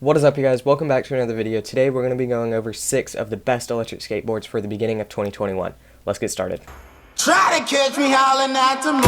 What is up, you guys? Welcome back to another video. Today we're going to be going over 6 of the best electric skateboards for the beginning of 2021. Let's get started. Try to catch me howling at the moon.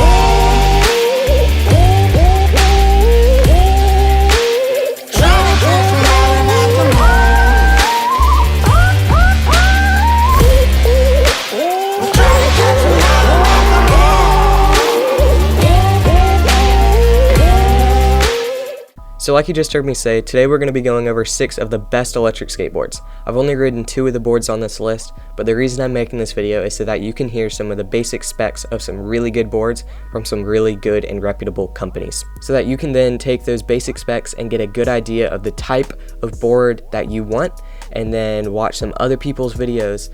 So like you just heard me say, today we're going to be going over 6 of the best electric skateboards. I've only ridden 2 of the boards on this list, but the reason I'm making this video is so that you can hear some of the basic specs of some really good boards from some really good and reputable companies. So that you can then take those basic specs and get a good idea of the type of board that you want, and then watch some other people's videos,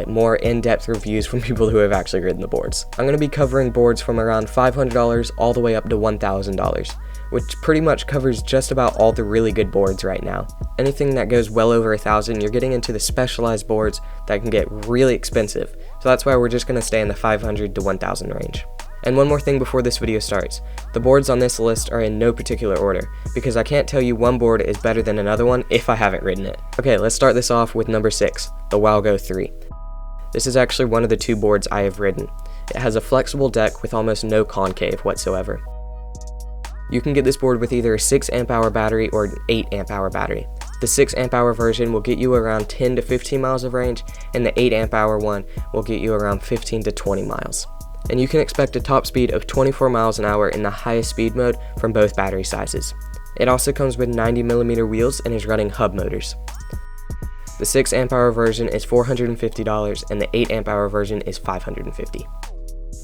more in-depth reviews from people who have actually ridden the boards. I'm going to be covering boards from around $500 all the way up to $1,000. Which pretty much covers just about all the really good boards right now. Anything that goes well over $1,000, you're getting into the specialized boards that can get really expensive. So that's why we're just going to stay in the $500 to $1,000 range. And one more thing before this video starts. The boards on this list are in no particular order, because I can't tell you one board is better than another one if I haven't ridden it. Okay, let's start this off with number 6, the Walgo 3. This is actually one of the 2 boards I have ridden. It has a flexible deck with almost no concave whatsoever. You can get this board with either a 6 amp hour battery or an 8 amp hour battery. The 6 amp hour version will get you around 10 to 15 miles of range, and the 8 amp hour one will get you around 15 to 20 miles. And you can expect a top speed of 24 miles an hour in the highest speed mode from both battery sizes. It also comes with 90mm wheels and is running hub motors. The 6 amp hour version is $450 and the 8 amp hour version is $550.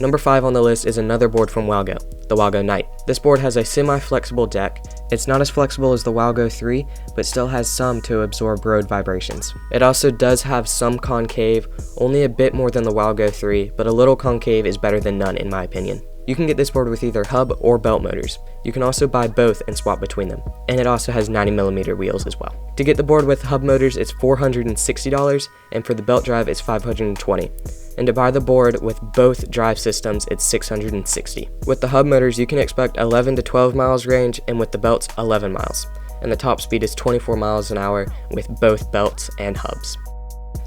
Number 5 on the list is another board from Walgo, the Walgo Knight. This board has a semi-flexible deck. It's not as flexible as the Walgo 3, but still has some to absorb road vibrations. It also does have some concave, only a bit more than the Walgo 3, but a little concave is better than none in my opinion. You can get this board with either hub or belt motors. You can also buy both and swap between them. And it also has 90mm wheels as well. To get the board with hub motors, it's $460, and for the belt drive, it's $520. And to buy the board with both drive systems, it's $660. With the hub motors, you can expect 11 to 12 miles range, and with the belts, 11 miles. And the top speed is 24 miles an hour with both belts and hubs.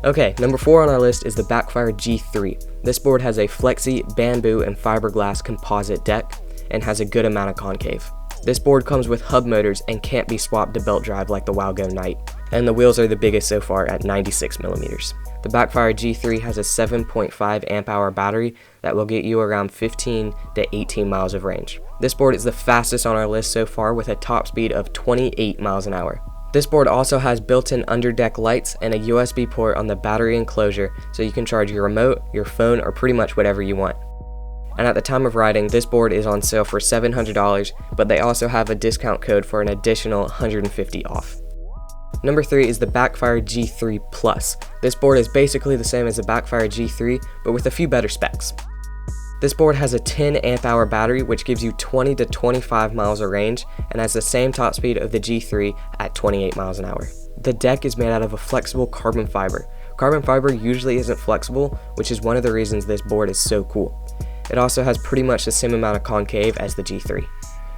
Okay, number 4 on our list is the Backfire G3. This board has a flexi, bamboo, and fiberglass composite deck and has a good amount of concave. This board comes with hub motors and can't be swapped to belt drive like the Walgo Knight, and the wheels are the biggest so far at 96mm. The Backfire G3 has a 7.5 amp hour battery that will get you around 15 to 18 miles of range. This board is the fastest on our list so far with a top speed of 28 miles an hour. This board also has built-in underdeck lights and a USB port on the battery enclosure, so you can charge your remote, your phone, or pretty much whatever you want. And at the time of riding, this board is on sale for $700, but they also have a discount code for an additional $150 off. Number 3 is the Backfire G3 Plus. This board is basically the same as the Backfire G3, but with a few better specs. This board has a 10 amp hour battery, which gives you 20 to 25 miles of range and has the same top speed of the G3 at 28 miles an hour. The deck is made out of a flexible carbon fiber. Carbon fiber usually isn't flexible, which is one of the reasons this board is so cool. It also has pretty much the same amount of concave as the G3.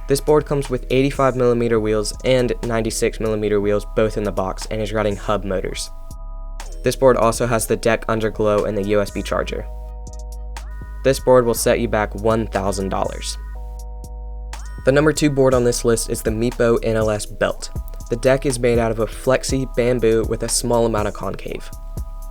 This board comes with 85mm wheels and 96mm wheels both in the box and is running hub motors. This board also has the deck underglow and the USB charger. This board will set you back $1,000. The number 2 board on this list is the Meepo NLS Belt. The deck is made out of a flexi bamboo with a small amount of concave.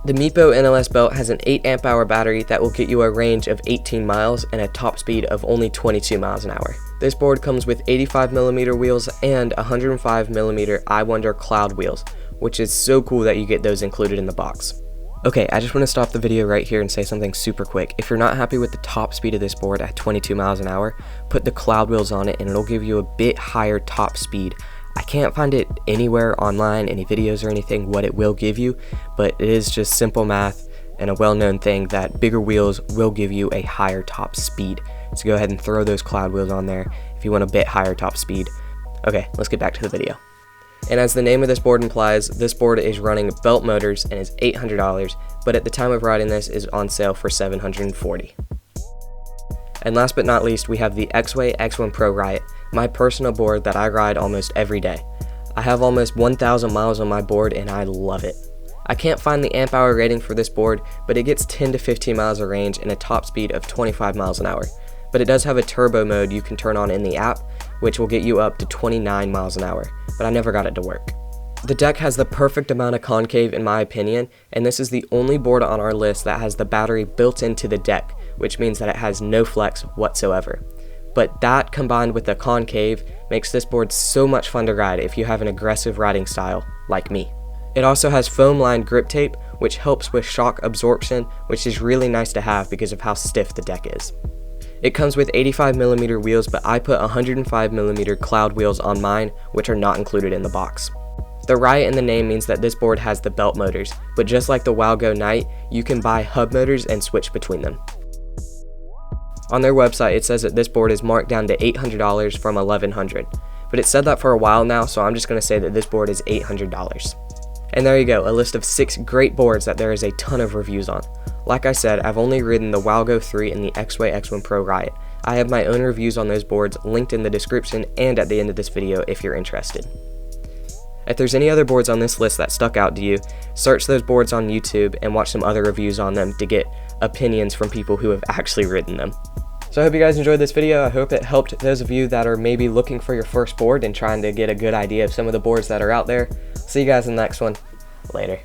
The Meepo NLS Belt has an 8 amp hour battery that will get you a range of 18 miles and a top speed of only 22 miles an hour. This board comes with 85mm wheels and 105mm I Wonder Cloud wheels, which is so cool that you get those included in the box. Okay, I just want to stop the video right here and say something super quick. If you're not happy with the top speed of this board at 22 miles an hour, put the cloud wheels on it and it'll give you a bit higher top speed. I can't find it anywhere online, any videos or anything, what it will give you, but it is just simple math and a well-known thing that bigger wheels will give you a higher top speed. So go ahead and throw those cloud wheels on there if you want a bit higher top speed. Okay, let's get back to the video. And as the name of this board implies, this board is running belt motors and is $800, but at the time of riding this is on sale for $740. And last but not least, we have the X-Way X1 Pro Riot, my personal board that I ride almost every day. I have almost 1,000 miles on my board and I love it. I can't find the amp hour rating for this board, but it gets 10 to 15 miles of range and a top speed of 25 miles an hour. But it does have a turbo mode you can turn on in the app, which will get you up to 29 miles an hour, but I never got it to work. The deck has the perfect amount of concave in my opinion, and this is the only board on our list that has the battery built into the deck, which means that it has no flex whatsoever. But that combined with the concave makes this board so much fun to ride if you have an aggressive riding style like me. It also has foam lined grip tape, which helps with shock absorption, which is really nice to have because of how stiff the deck is. It comes with 85mm wheels, but I put 105mm cloud wheels on mine, which are not included in the box. The riot in the name means that this board has the belt motors, but just like the WowGo Knight, you can buy hub motors and switch between them. On their website, it says that this board is marked down to $800 from $1,100, but it said that for a while now, so I'm just going to say that this board is $800. And there you go, a list of 6 great boards that there is a ton of reviews on. Like I said, I've only ridden the WowGo 3 and the X-Way X1 Pro Riot. I have my own reviews on those boards linked in the description and at the end of this video if you're interested. If there's any other boards on this list that stuck out to you, search those boards on YouTube and watch some other reviews on them to get opinions from people who have actually ridden them. So I hope you guys enjoyed this video. I hope it helped those of you that are maybe looking for your first board and trying to get a good idea of some of the boards that are out there. See you guys in the next one. Later.